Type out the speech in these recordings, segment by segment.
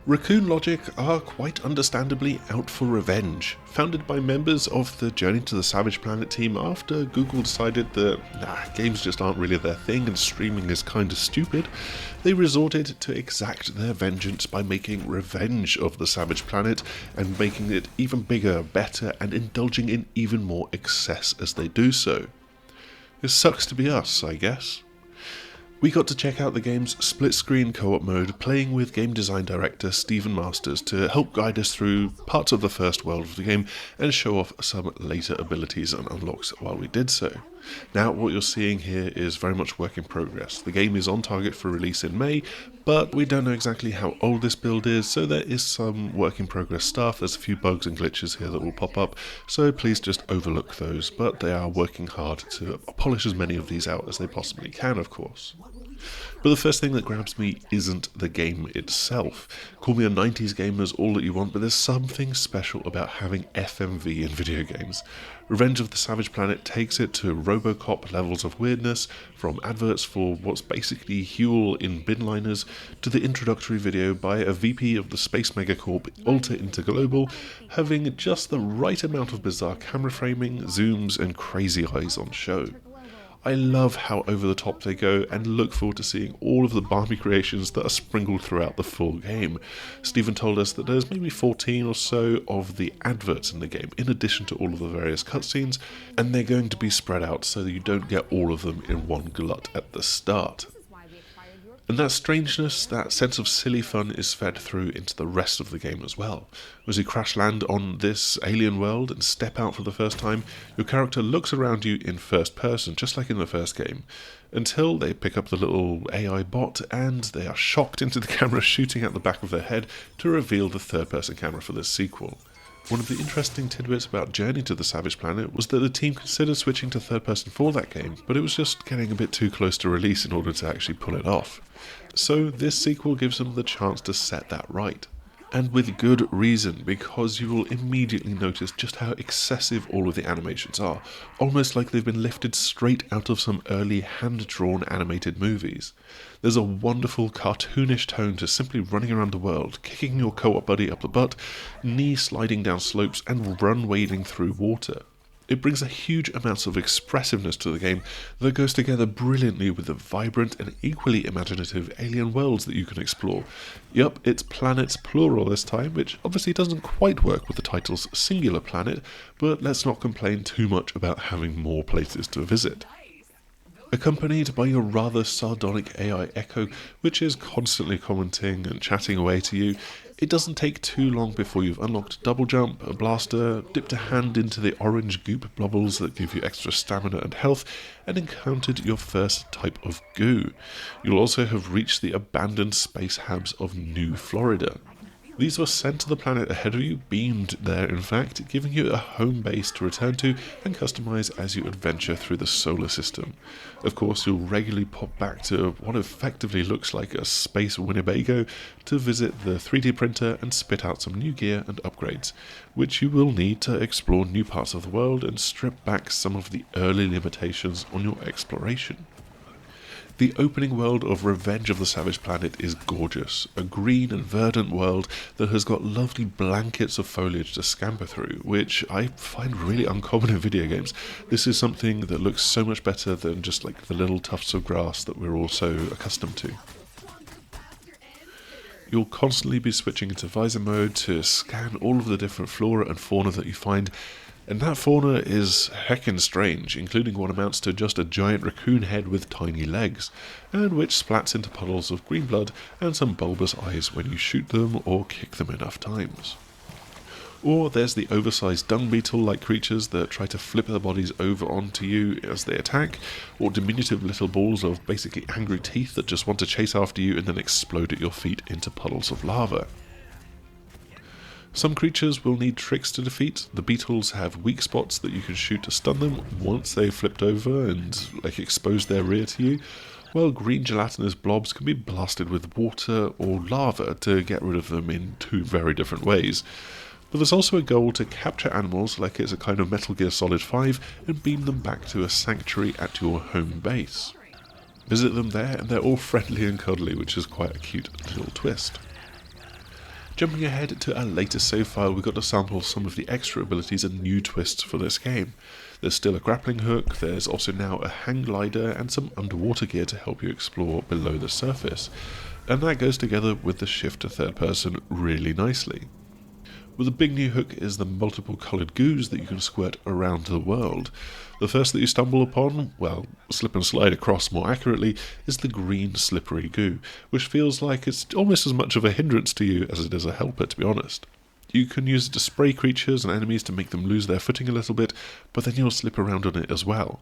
Raccoon Logic are quite understandably out for revenge. Founded by members of the Journey to the Savage Planet team after Google decided that games just aren't really their thing and streaming is kinda stupid, they resorted to exact their vengeance by making Revenge of the Savage Planet and making it even bigger, better, and indulging in even more excess as they do so. It sucks to be us, I guess. We got to check out the game's split-screen co-op mode, playing with game design director Stephen Masters to help guide us through parts of the first world of the game and show off some later abilities and unlocks while we did so. Now, what you're seeing here is very much work in progress. The game is on target for release in May, but we don't know exactly how old this build is, so there is some work in progress stuff. There's a few bugs and glitches here that will pop up, so please just overlook those, but they are working hard to polish as many of these out as they possibly can, of course. But the first thing that grabs me isn't the game itself. Call me a 90s gamer as all that you want, but there's something special about having FMV in video games. Revenge of the Savage Planet takes it to Robocop levels of weirdness, from adverts for what's basically Huel in binliners, to the introductory video by a VP of the Space Megacorp Alta Interglobal, having just the right amount of bizarre camera framing, zooms, and crazy eyes on show. I love how over the top they go and look forward to seeing all of the Barbie creations that are sprinkled throughout the full game. Stephen told us that there's maybe 14 or so of the adverts in the game, in addition to all of the various cutscenes, and they're going to be spread out so that you don't get all of them in one glut at the start. And that strangeness, that sense of silly fun is fed through into the rest of the game as well. As you crash land on this alien world and step out for the first time, your character looks around you in first person, just like in the first game, until they pick up the little AI bot and they are shocked into the camera shooting at the back of their head to reveal the third-person camera for this sequel. One of the interesting tidbits about Journey to the Savage Planet was that the team considered switching to third person for that game, but it was just getting a bit too close to release in order to actually pull it off. So this sequel gives them the chance to set that right. And with good reason, because you will immediately notice just how excessive all of the animations are, almost like they've been lifted straight out of some early hand-drawn animated movies. There's a wonderful cartoonish tone to simply running around the world, kicking your co-op buddy up the butt, knee sliding down slopes, and run wading through water. It brings a huge amount of expressiveness to the game that goes together brilliantly with the vibrant and equally imaginative alien worlds that you can explore. Yup, it's planets plural this time, which obviously doesn't quite work with the title's singular planet, but let's not complain too much about having more places to visit. Accompanied by your rather sardonic AI Echo, which is constantly commenting and chatting away to you, it doesn't take too long before you've unlocked double jump, a blaster, dipped a hand into the orange goop blobbles that give you extra stamina and health, and encountered your first type of goo. You'll also have reached the abandoned space habs of New Florida. These were sent to the planet ahead of you, beamed there in fact, giving you a home base to return to and customize as you adventure through the solar system. Of course, you'll regularly pop back to what effectively looks like a space Winnebago to visit the 3D printer and spit out some new gear and upgrades, which you will need to explore new parts of the world and strip back some of the early limitations on your exploration. The opening world of Revenge of the Savage Planet is gorgeous, a green and verdant world that has got lovely blankets of foliage to scamper through, which I find really uncommon in video games. This is something that looks so much better than just like the little tufts of grass that we're all so accustomed to. You'll constantly be switching into visor mode to scan all of the different flora and fauna that you find, and that fauna is heckin' strange, including what amounts to just a giant raccoon head with tiny legs, and which splats into puddles of green blood and some bulbous eyes when you shoot them or kick them enough times. Or there's the oversized dung beetle-like creatures that try to flip their bodies over onto you as they attack, or diminutive little balls of basically angry teeth that just want to chase after you and then explode at your feet into puddles of lava. Some creatures will need tricks to defeat. The beetles have weak spots that you can shoot to stun them once they've flipped over and exposed their rear to you, while green gelatinous blobs can be blasted with water or lava to get rid of them in two very different ways. But there's also a goal to capture animals like it's a kind of Metal Gear Solid 5 and beam them back to a sanctuary at your home base. Visit them there and they're all friendly and cuddly, which is quite a cute little twist. Jumping ahead to our latest save file, we got to sample some of the extra abilities and new twists for this game. There's still a grappling hook, there's also now a hang glider and some underwater gear to help you explore below the surface. And that goes together with the shift to third person really nicely. Well, the big new hook is the multiple coloured goos that you can squirt around the world. The first that you stumble upon, well, slip and slide across more accurately, is the green slippery goo, which feels like it's almost as much of a hindrance to you as it is a helper, to be honest. You can use it to spray creatures and enemies to make them lose their footing a little bit, but then you'll slip around on it as well.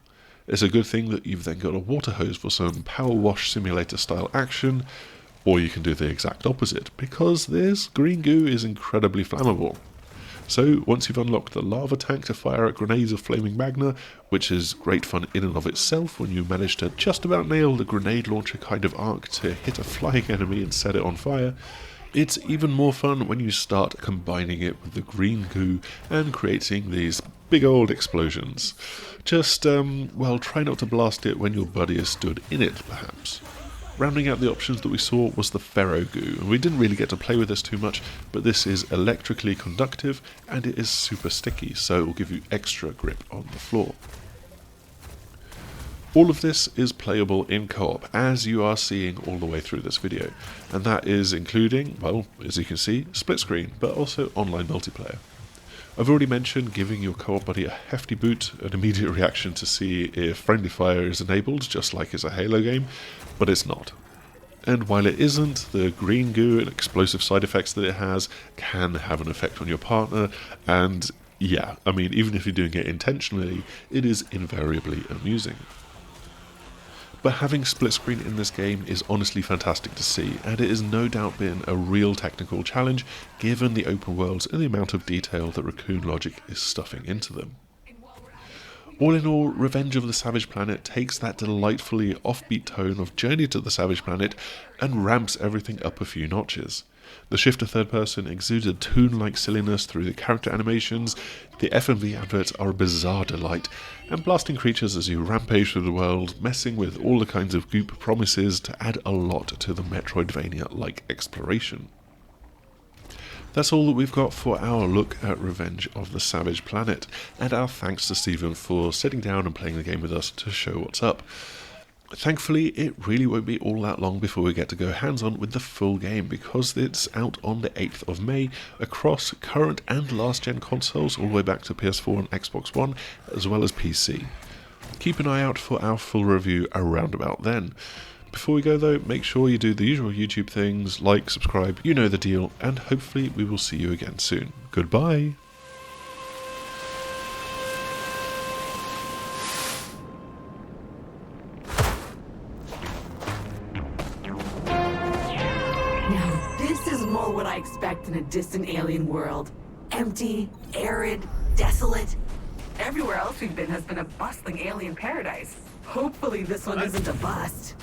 It's a good thing that you've then got a water hose for some power wash simulator style action, or you can do the exact opposite, because this green goo is incredibly flammable. So once you've unlocked the lava tank to fire at grenades of flaming magma, which is great fun in and of itself when you manage to just about nail the grenade launcher kind of arc to hit a flying enemy and set it on fire, it's even more fun when you start combining it with the green goo and creating these big old explosions. Just, well, try not to blast it when your buddy is stood in it, perhaps. Rounding out the options that we saw was the Ferro Goo, and we didn't really get to play with this too much, but this is electrically conductive and it is super sticky, so it will give you extra grip on the floor. All of this is playable in co-op, as you are seeing all the way through this video, and that is including, well, as you can see, split screen, but also online multiplayer. I've already mentioned giving your co-op buddy a hefty boot, an immediate reaction to see if friendly fire is enabled, just like it's a Halo game, but it's not. And while it isn't, the green goo and explosive side effects that it has can have an effect on your partner, and yeah, I mean, even if you're doing it intentionally, it is invariably amusing. But having split screen in this game is honestly fantastic to see, and it has no doubt been a real technical challenge given the open worlds and the amount of detail that Raccoon Logic is stuffing into them. All in all, Revenge of the Savage Planet takes that delightfully offbeat tone of Journey to the Savage Planet and ramps everything up a few notches. The shift to third person exudes a toon-like silliness through the character animations, the FMV adverts are a bizarre delight, and blasting creatures as you rampage through the world, messing with all the kinds of goop promises to add a lot to the Metroidvania-like exploration. That's all that we've got for our look at Revenge of the Savage Planet, and our thanks to Stephen for sitting down and playing the game with us to show what's up. Thankfully, it really won't be all that long before we get to go hands-on with the full game, because it's out on the 8th of May across current and last-gen consoles, all the way back to PS4 and Xbox One, as well as PC. Keep an eye out for our full review around about then. Before we go though, make sure you do the usual YouTube things, like, subscribe, you know the deal, and hopefully we will see you again soon. Goodbye! Now this is more what I expect in a distant alien world. Empty, arid, desolate. Everywhere else we've been has been a bustling alien paradise. Hopefully this one isn't a bust.